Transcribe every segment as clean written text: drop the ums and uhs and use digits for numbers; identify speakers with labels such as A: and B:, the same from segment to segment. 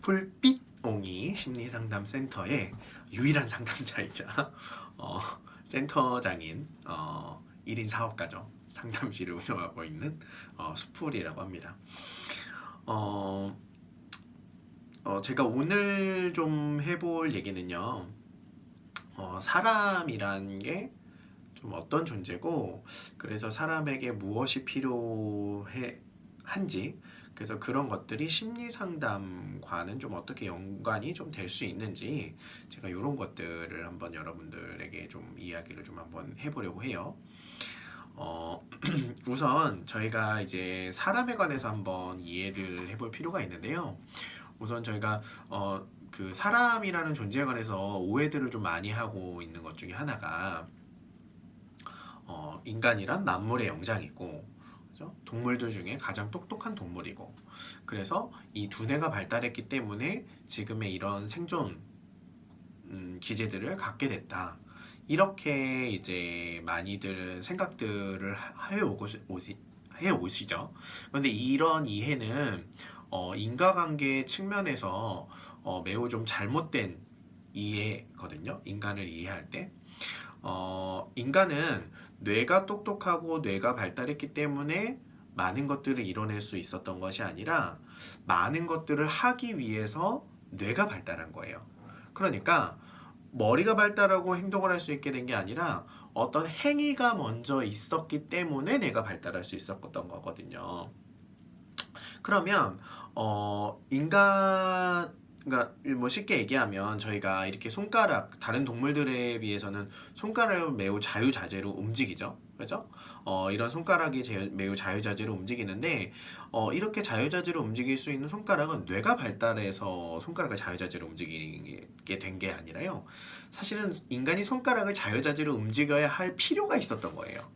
A: 풀빛옹이 심리상담센터의 유일한 상담자이자 센터장인 1인 사업가죠. 상담실을 운영하고 있는 수풀이라고 합니다. 제가 오늘 좀 해볼 얘기는요. 사람이란 게 좀 어떤 존재고, 그래서 사람에게 무엇이 필요한지, 그래서 그런 것들이 심리 상담과는 좀 어떻게 연관이 좀 될 수 있는지, 제가 이런 것들을 한번 여러분들에게 좀 이야기를 좀 한번 해보려고 해요. 우선 저희가 이제 사람에 관해서 한번 이해를 해볼 필요가 있는데요. 우선 저희가 그 사람이라는 존재에 관해서 오해들을 좀 많이 하고 있는 것 중에 하나가, 인간이란 만물의 영장이고, 그죠? 동물들 중에 가장 똑똑한 동물이고, 그래서 이 두뇌가 발달했기 때문에 지금의 이런 생존 기제들을 갖게 됐다. 이렇게 이제 많이들 생각들을 해오시죠. 그런데 이런 이해는 인과관계 측면에서 매우 좀 잘못된 이해거든요. 인간을 이해할 때. 인간은 뇌가 똑똑하고 뇌가 발달했기 때문에 많은 것들을 이뤄낼 수 있었던 것이 아니라 많은 것들을 하기 위해서 뇌가 발달한 거예요. 그러니까 머리가 발달하고 행동을 할 수 있게 된 게 아니라 어떤 행위가 먼저 있었기 때문에 뇌가 발달할 수 있었던 거거든요. 그러면 그러니까 뭐 쉽게 얘기하면 저희가 이렇게 다른 동물들에 비해서는 손가락을 매우 자유자재로 움직이죠. 그렇죠? 이런 손가락이 매우 자유자재로 움직이는데, 이렇게 자유자재로 움직일 수 있는 손가락은 뇌가 발달해서 손가락을 자유자재로 움직이게 된 게 아니라요. 사실은 인간이 손가락을 자유자재로 움직여야 할 필요가 있었던 거예요.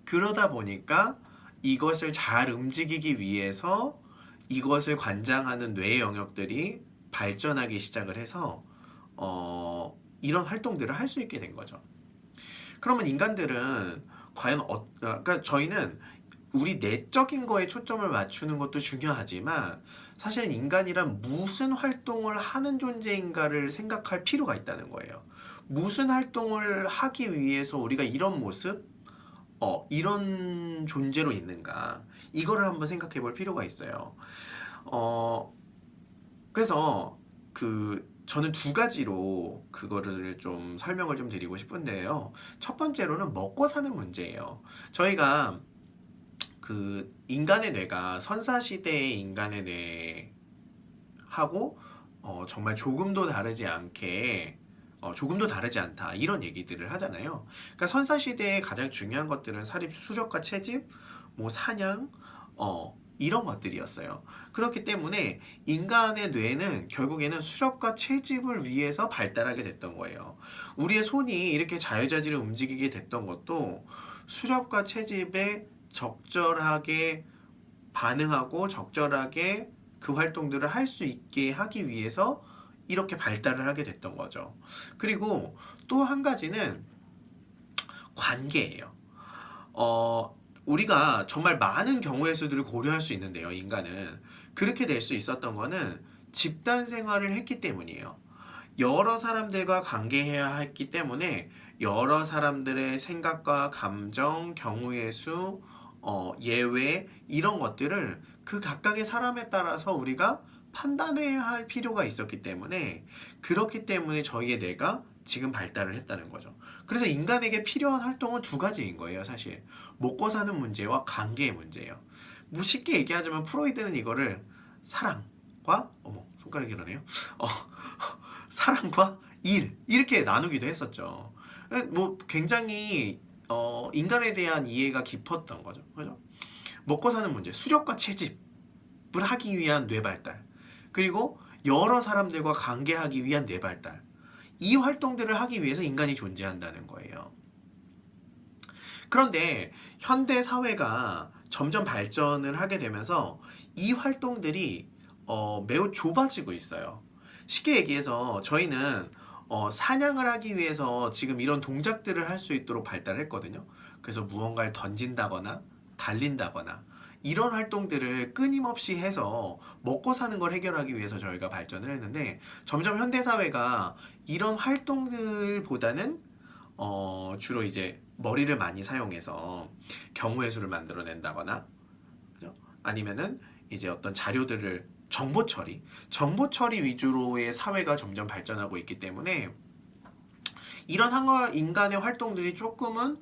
A: 그러다 보니까 이것을 잘 움직이기 위해서 이것을 관장하는 뇌 영역들이 발전하기 시작을 해서 이런 활동들을 할 수 있게 된 거죠. 그러면 인간들은 과연 그러니까 저희는 우리 내적인 거에 초점을 맞추는 것도 중요하지만, 사실 인간이란 무슨 활동을 하는 존재인가를 생각할 필요가 있다는 거예요. 무슨 활동을 하기 위해서 우리가 이런 모습, 이런 존재로 있는가, 이거를 한번 생각해 볼 필요가 있어요. 그래서 저는 두 가지로 그거를 좀 설명을 좀 드리고 싶은데요. 첫 번째로는 먹고 사는 문제예요. 저희가 인간의 뇌가 선사시대의 인간의 뇌하고 정말 조금도 다르지 않다, 이런 얘기들을 하잖아요. 그러니까 선사시대의 가장 중요한 것들은 수렵과 채집, 뭐 사냥, 이런 것들이었어요. 그렇기 때문에 인간의 뇌는 결국에는 수렵과 채집을 위해서 발달하게 됐던 거예요. 우리의 손이 이렇게 자유자재로 움직이게 됐던 것도 수렵과 채집에 적절하게 반응하고 적절하게 그 활동들을 할 수 있게 하기 위해서 이렇게 발달을 하게 됐던 거죠. 그리고 또 한 가지는 관계예요. 우리가 정말 많은 경우의 수들을 고려할 수 있는데요. 인간은 그렇게 될 수 있었던 거는 집단 생활을 했기 때문이에요. 여러 사람들과 관계해야 했기 때문에 여러 사람들의 생각과 감정, 경우의 수, 예외, 이런 것들을 그 각각의 사람에 따라서 우리가 판단해야 할 필요가 있었기 때문에, 그렇기 때문에 저희의 뇌가 지금 발달을 했다는 거죠. 그래서 인간에게 필요한 활동은 두 가지인 거예요, 사실. 먹고 사는 문제와 관계의 문제예요. 뭐 쉽게 얘기하자면 프로이드는 이거를 사랑과, 손가락이 이러네요. 사랑과 일, 이렇게 나누기도 했었죠. 뭐 굉장히 인간에 대한 이해가 깊었던 거죠. 그죠? 먹고 사는 문제, 수렵과 채집을 하기 위한 뇌 발달, 그리고 여러 사람들과 관계하기 위한 뇌 발달, 이 활동들을 하기 위해서 인간이 존재한다는 거예요. 그런데 현대 사회가 점점 발전을 하게 되면서 이 활동들이 매우 좁아지고 있어요. 쉽게 얘기해서 저희는 사냥을 하기 위해서 지금 이런 동작들을 할 수 있도록 발달했거든요. 그래서 무언가를 던진다거나 달린다거나 이런 활동들을 끊임없이 해서 먹고 사는 걸 해결하기 위해서 저희가 발전을 했는데 점점 현대사회가 이런 활동들보다는 주로 이제 머리를 많이 사용해서 경우의 수를 만들어낸다거나 그죠? 아니면은 이제 어떤 자료들을 정보 처리 위주로의 사회가 점점 발전하고 있기 때문에 이런 인간의 활동들이 조금은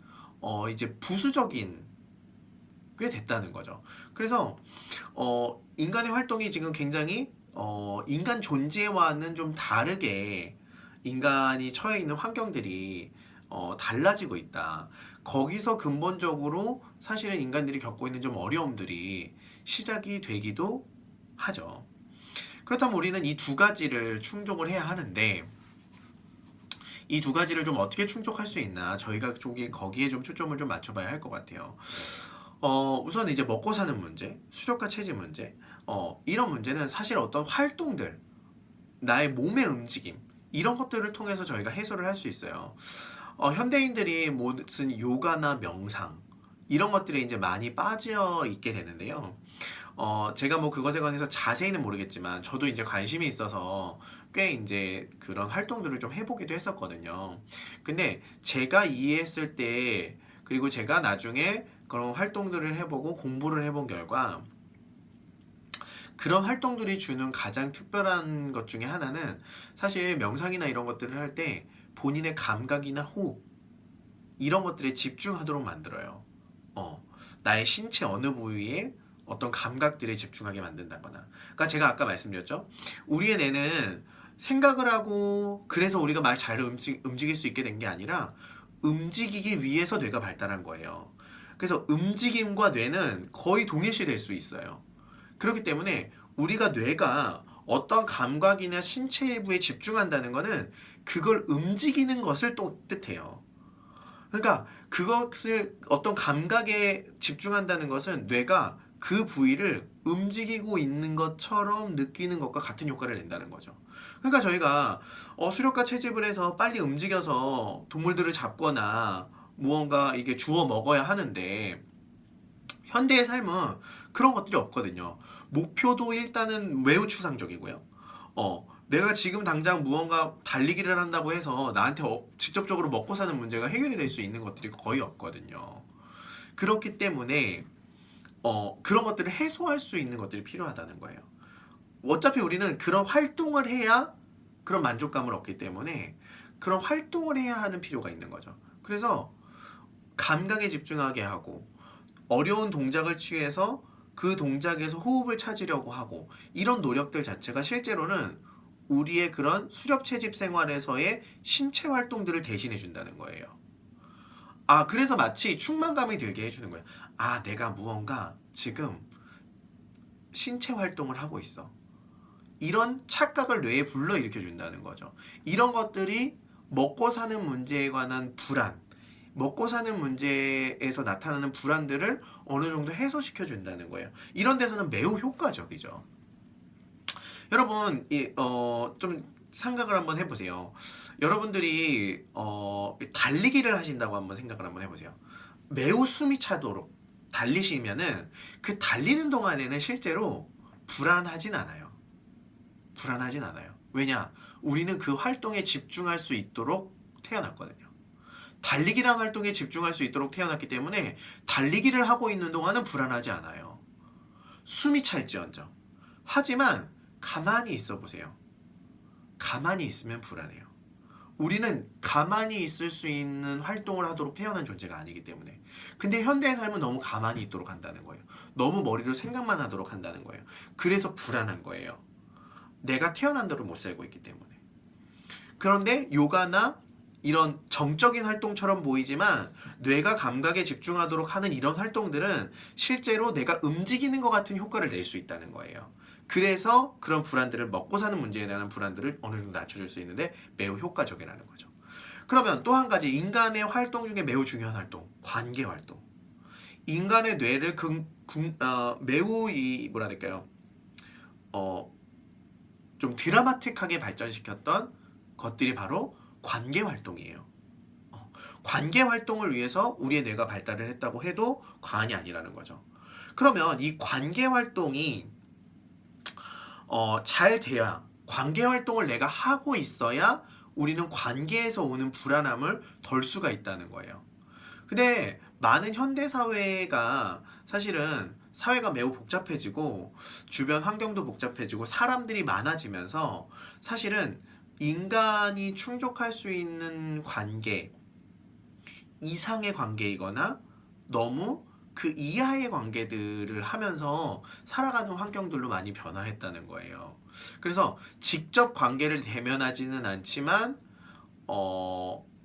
A: 이제 부수적인 꽤 됐다는 거죠. 그래서 인간의 활동이 지금 굉장히 인간 존재와는 좀 다르게 인간이 처해 있는 환경들이 달라지고 있다. 거기서 근본적으로 사실은 인간들이 겪고 있는 좀 어려움들이 시작이 되기도 하죠. 그렇다면 우리는 이 두 가지를 충족을 해야 하는데 이 두 가지를 좀 어떻게 충족할 수 있나 저희가 거기에 좀 초점을 좀 맞춰봐야 할 것 같아요. 우선 이제 먹고 사는 문제, 수족과 체질 문제, 이런 문제는 사실 어떤 활동들, 나의 몸의 움직임, 이런 것들을 통해서 저희가 해소를 할 수 있어요. 현대인들이 무슨 요가나 명상, 이런 것들에 이제 많이 빠져 있게 되는데요. 제가 뭐 그것에 관해서 자세히는 모르겠지만, 저도 이제 관심이 있어서 꽤 이제 그런 활동들을 좀 해보기도 했었거든요. 근데 제가 이해했을 때, 그리고 제가 나중에 그런 활동들을 해보고 공부를 해본 결과 그런 활동들이 주는 가장 특별한 것 중에 하나는 사실 명상이나 이런 것들을 할 때 본인의 감각이나 호흡 이런 것들에 집중하도록 만들어요. 나의 신체 어느 부위에 어떤 감각들에 집중하게 만든다거나. 그러니까 제가 아까 말씀드렸죠. 우리의 뇌는 생각을 하고 그래서 우리가 말 잘 움직일 수 있게 된 게 아니라 움직이기 위해서 뇌가 발달한 거예요. 그래서 움직임과 뇌는 거의 동일시 될 수 있어요. 그렇기 때문에 우리가 뇌가 어떤 감각이나 신체 일부에 집중한다는 것은 그걸 움직이는 것을 또 뜻해요. 그러니까 그것을 어떤 감각에 집중한다는 것은 뇌가 그 부위를 움직이고 있는 것처럼 느끼는 것과 같은 효과를 낸다는 거죠. 그러니까 저희가 수렵과 채집을 해서 빨리 움직여서 동물들을 잡거나 무언가 이게 주워 먹어야 하는데 현대의 삶은 그런 것들이 없거든요. 목표도 일단은 매우 추상적이고요. 내가 지금 당장 무언가 달리기를 한다고 해서 나한테 직접적으로 먹고 사는 문제가 해결이 될 수 있는 것들이 거의 없거든요. 그렇기 때문에 그런 것들을 해소할 수 있는 것들이 필요하다는 거예요. 어차피 우리는 그런 활동을 해야 그런 만족감을 얻기 때문에 그런 활동을 해야 하는 필요가 있는 거죠. 그래서 감각에 집중하게 하고 어려운 동작을 취해서 그 동작에서 호흡을 찾으려고 하고 이런 노력들 자체가 실제로는 우리의 그런 수렵 채집 생활에서의 신체 활동들을 대신해 준다는 거예요. 그래서 마치 충만감이 들게 해주는 거예요. 내가 무언가 지금 신체 활동을 하고 있어. 이런 착각을 뇌에 불러일으켜 준다는 거죠. 이런 것들이 먹고 사는 문제에 관한 불안, 먹고 사는 문제에서 나타나는 불안들을 어느 정도 해소시켜 준다는 거예요. 이런 데서는 매우 효과적이죠. 여러분, 좀 생각을 한번 해보세요. 여러분들이 달리기를 하신다고 한번 생각을 한번 해보세요. 매우 숨이 차도록 달리시면은 그 달리는 동안에는 실제로 불안하진 않아요. 불안하진 않아요. 왜냐? 우리는 그 활동에 집중할 수 있도록 태어났거든요. 달리기란 활동에 집중할 수 있도록 태어났기 때문에 달리기를 하고 있는 동안은 불안하지 않아요. 숨이 찰지언정. 하지만 가만히 있어 보세요. 가만히 있으면 불안해요. 우리는 가만히 있을 수 있는 활동을 하도록 태어난 존재가 아니기 때문에. 근데 현대의 삶은 너무 가만히 있도록 한다는 거예요. 너무 머리로 생각만 하도록 한다는 거예요. 그래서 불안한 거예요. 내가 태어난 대로 못 살고 있기 때문에. 그런데 요가나 이런 정적인 활동처럼 보이지만 뇌가 감각에 집중하도록 하는 이런 활동들은 실제로 내가 움직이는 것 같은 효과를 낼 수 있다는 거예요. 그래서 그런 불안들을 먹고 사는 문제에 대한 불안들을 어느 정도 낮춰줄 수 있는데 매우 효과적이라는 거죠. 그러면 또 한 가지 인간의 활동 중에 매우 중요한 활동, 관계 활동. 인간의 뇌를 매우 뭐라 해야 될까요? 좀 드라마틱하게 발전시켰던 것들이 바로 관계 활동이에요. 관계 활동을 위해서 우리의 뇌가 발달을 했다고 해도 과언이 아니라는 거죠. 그러면 이 관계 활동이 잘 돼야, 관계 활동을 내가 하고 있어야 우리는 관계에서 오는 불안함을 덜 수가 있다는 거예요. 근데 많은 현대 사회가 사실은 사회가 매우 복잡해지고 주변 환경도 복잡해지고 사람들이 많아지면서 사실은 인간이 충족할 수 있는 관계 이상의 관계이거나 너무 그 이하의 관계들을 하면서 살아가는 환경들로 많이 변화했다는 거예요. 그래서 직접 관계를 대면하지는 않지만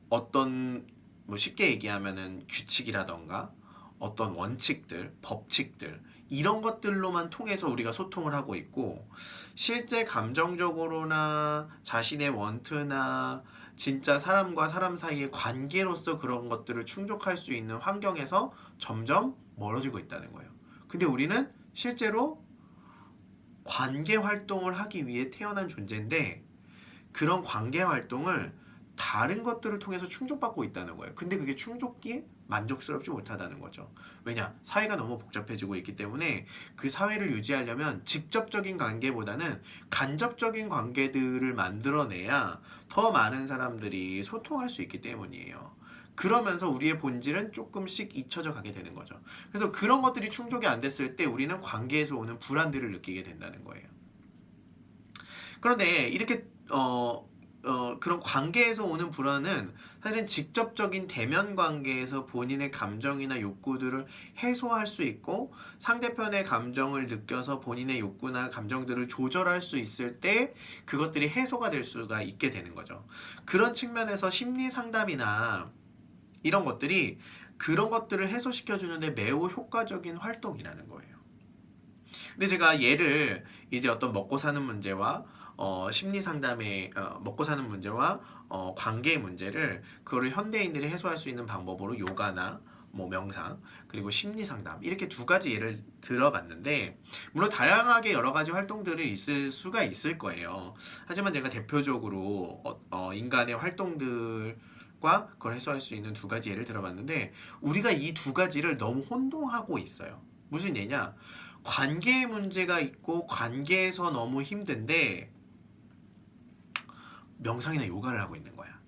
A: 어떤 뭐 쉽게 얘기하면은 규칙이라던가 어떤 원칙들, 법칙들 이런 것들로만 통해서 우리가 소통을 하고 있고 실제 감정적으로나 자신의 원트나 진짜 사람과 사람 사이의 관계로서 그런 것들을 충족할 수 있는 환경에서 점점 멀어지고 있다는 거예요. 근데 우리는 실제로 관계 활동을 하기 위해 태어난 존재인데 그런 관계 활동을 다른 것들을 통해서 충족받고 있다는 거예요. 근데 그게 충족이 만족스럽지 못하다는 거죠. 왜냐? 사회가 너무 복잡해지고 있기 때문에 그 사회를 유지하려면 직접적인 관계보다는 간접적인 관계들을 만들어내야 더 많은 사람들이 소통할 수 있기 때문이에요. 그러면서 우리의 본질은 조금씩 잊혀져 가게 되는 거죠. 그래서 그런 것들이 충족이 안 됐을 때 우리는 관계에서 오는 불안들을 느끼게 된다는 거예요. 그런데 이렇게 그런 관계에서 오는 불안은 사실은 직접적인 대면 관계에서 본인의 감정이나 욕구들을 해소할 수 있고 상대편의 감정을 느껴서 본인의 욕구나 감정들을 조절할 수 있을 때 그것들이 해소가 될 수가 있게 되는 거죠. 그런 측면에서 심리 상담이나 이런 것들이 그런 것들을 해소시켜 주는데 매우 효과적인 활동이라는 거예요. 근데 제가 얘를 이제 어떤 먹고 사는 문제와 심리 상담의 먹고 사는 문제와 관계의 문제를 그거를 현대인들이 해소할 수 있는 방법으로 요가나 뭐 명상 그리고 심리 상담 이렇게 두 가지 예를 들어봤는데 물론 다양하게 여러 가지 활동들이 있을 수가 있을 거예요. 하지만 제가 대표적으로 인간의 활동들과 그걸 해소할 수 있는 두 가지 예를 들어봤는데 우리가 이 두 가지를 너무 혼동하고 있어요. 무슨 예냐? 관계의 문제가 있고 관계에서 너무 힘든데 명상이나 요가를 하고 있는 거야.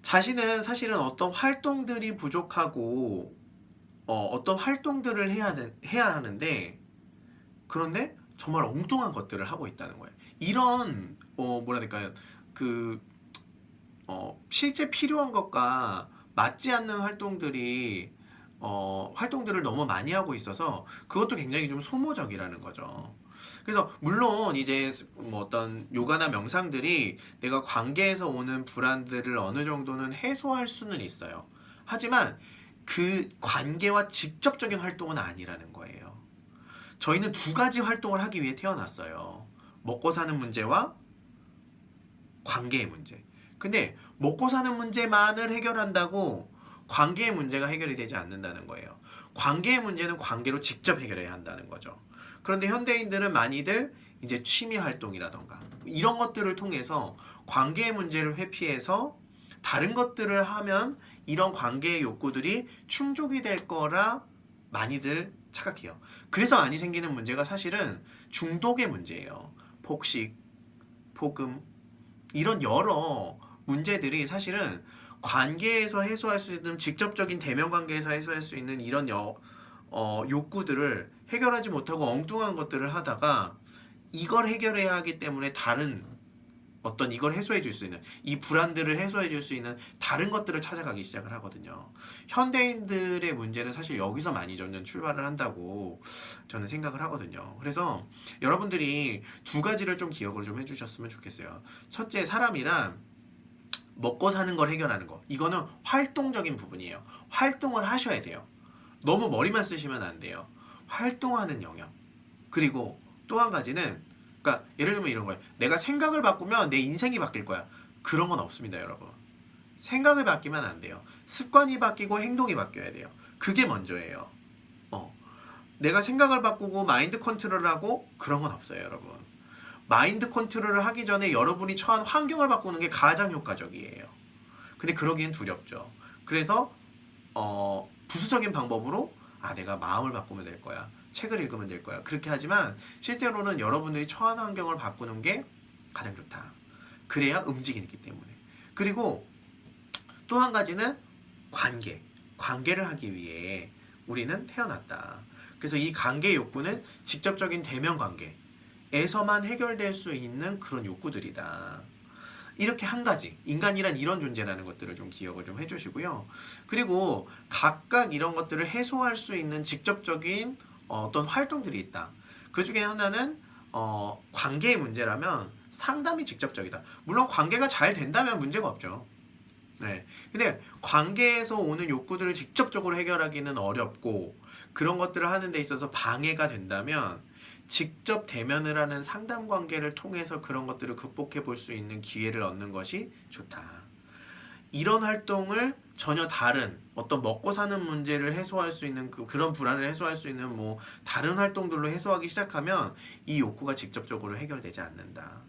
A: 자신은 사실은 어떤 활동들이 부족하고 어떤 활동들을 해야 하는데 그런데 정말 엉뚱한 것들을 하고 있다는 거예요. 이런 뭐라 해야 될까요? 그 실제 필요한 것과 맞지 않는 활동들을 너무 많이 하고 있어서 그것도 굉장히 좀 소모적이라는 거죠. 그래서 물론 이제 뭐 어떤 요가나 명상들이 내가 관계에서 오는 불안들을 어느 정도는 해소할 수는 있어요. 하지만 그 관계와 직접적인 활동은 아니라는 거예요. 저희는 두 가지 활동을 하기 위해 태어났어요. 먹고 사는 문제와 관계의 문제. 근데 먹고 사는 문제만을 해결한다고 관계의 문제가 해결이 되지 않는다는 거예요. 관계의 문제는 관계로 직접 해결해야 한다는 거죠. 그런데 현대인들은 많이들 이제 취미 활동이라던가 이런 것들을 통해서 관계의 문제를 회피해서 다른 것들을 하면 이런 관계의 욕구들이 충족이 될 거라 많이들 착각해요. 그래서 많이 생기는 문제가 사실은 중독의 문제예요. 복식, 폭음, 이런 여러 문제들이 사실은 관계에서 해소할 수 있는 직접적인 대면 관계에서 해소할 수 있는 이런 욕구들을 해결하지 못하고 엉뚱한 것들을 하다가 이걸 해결해야 하기 때문에 다른 어떤 이걸 해소해 줄 수 있는 이 불안들을 해소해 줄 수 있는 다른 것들을 찾아가기 시작을 하거든요. 현대인들의 문제는 사실 여기서 많이 저는 출발을 한다고 저는 생각을 하거든요. 그래서 여러분들이 두 가지를 좀 기억을 좀 해주셨으면 좋겠어요. 첫째, 사람이란 먹고 사는 걸 해결하는 거. 이거는 활동적인 부분이에요. 활동을 하셔야 돼요. 너무 머리만 쓰시면 안 돼요. 활동하는 영역. 그리고 또 한 가지는 그러니까 예를 들면 이런 거예요. 내가 생각을 바꾸면 내 인생이 바뀔 거야. 그런 건 없습니다, 여러분. 생각을 바뀌면 안 돼요. 습관이 바뀌고 행동이 바뀌어야 돼요. 그게 먼저예요. 내가 생각을 바꾸고 마인드 컨트롤을 하고 그런 건 없어요, 여러분. 마인드 컨트롤을 하기 전에 여러분이 처한 환경을 바꾸는 게 가장 효과적이에요. 근데 그러기엔 두렵죠. 그래서 부수적인 방법으로 내가 마음을 바꾸면 될 거야. 책을 읽으면 될 거야. 그렇게 하지만 실제로는 여러분들이 처한 환경을 바꾸는 게 가장 좋다. 그래야 움직이기 때문에. 그리고 또 한 가지는 관계를 하기 위해 우리는 태어났다. 그래서 이 관계 욕구는 직접적인 대면 관계에서만 해결될 수 있는 그런 욕구들이다. 이렇게 한 가지, 인간이란 이런 존재라는 것들을 좀 기억을 좀 해주시고요. 그리고 각각 이런 것들을 해소할 수 있는 직접적인 어떤 활동들이 있다. 그 중에 하나는 관계의 문제라면 상담이 직접적이다. 물론 관계가 잘 된다면 문제가 없죠. 네. 근데 관계에서 오는 욕구들을 직접적으로 해결하기는 어렵고 그런 것들을 하는 데 있어서 방해가 된다면 직접 대면을 하는 상담 관계를 통해서 그런 것들을 극복해 볼 수 있는 기회를 얻는 것이 좋다. 이런 활동을 전혀 다른 어떤 먹고 사는 문제를 해소할 수 있는 그런 불안을 해소할 수 있는 뭐 다른 활동들로 해소하기 시작하면 이 욕구가 직접적으로 해결되지 않는다.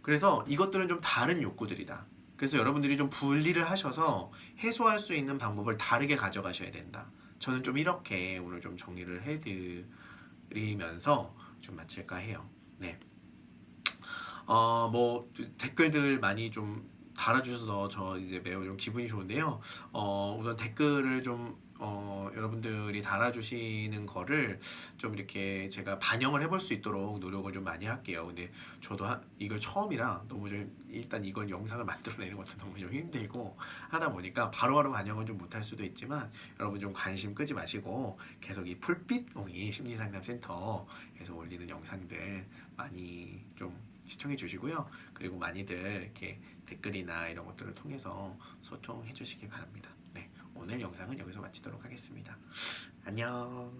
A: 그래서 이것들은 좀 다른 욕구들이다. 그래서 여러분들이 좀 분리를 하셔서 해소할 수 있는 방법을 다르게 가져가셔야 된다. 저는 좀 이렇게 오늘 좀 정리를 해드리면서 좀 마칠까 해요. 네. 뭐 댓글들 많이 좀 달아주셔서 저 이제 매우 좀 기분이 좋은데요. 우선 댓글을 좀 여러분들이 달아주시는 거를 좀 이렇게 제가 반영을 해볼 수 있도록 노력을 좀 많이 할게요. 근데 저도 이걸 처음이라 너무 좀 일단 이걸 영상을 만들어내는 것도 너무 좀 힘들고 하다 보니까 바로바로 반영은 좀 못할 수도 있지만 여러분 좀 관심 끄지 마시고 계속 이 풀빛옹이 심리상담센터에서 올리는 영상들 많이 좀 시청해 주시고요. 그리고 많이들 이렇게 댓글이나 이런 것들을 통해서 소통해 주시기 바랍니다. 네, 오늘 영상은 여기서 마치도록 하겠습니다. 안녕.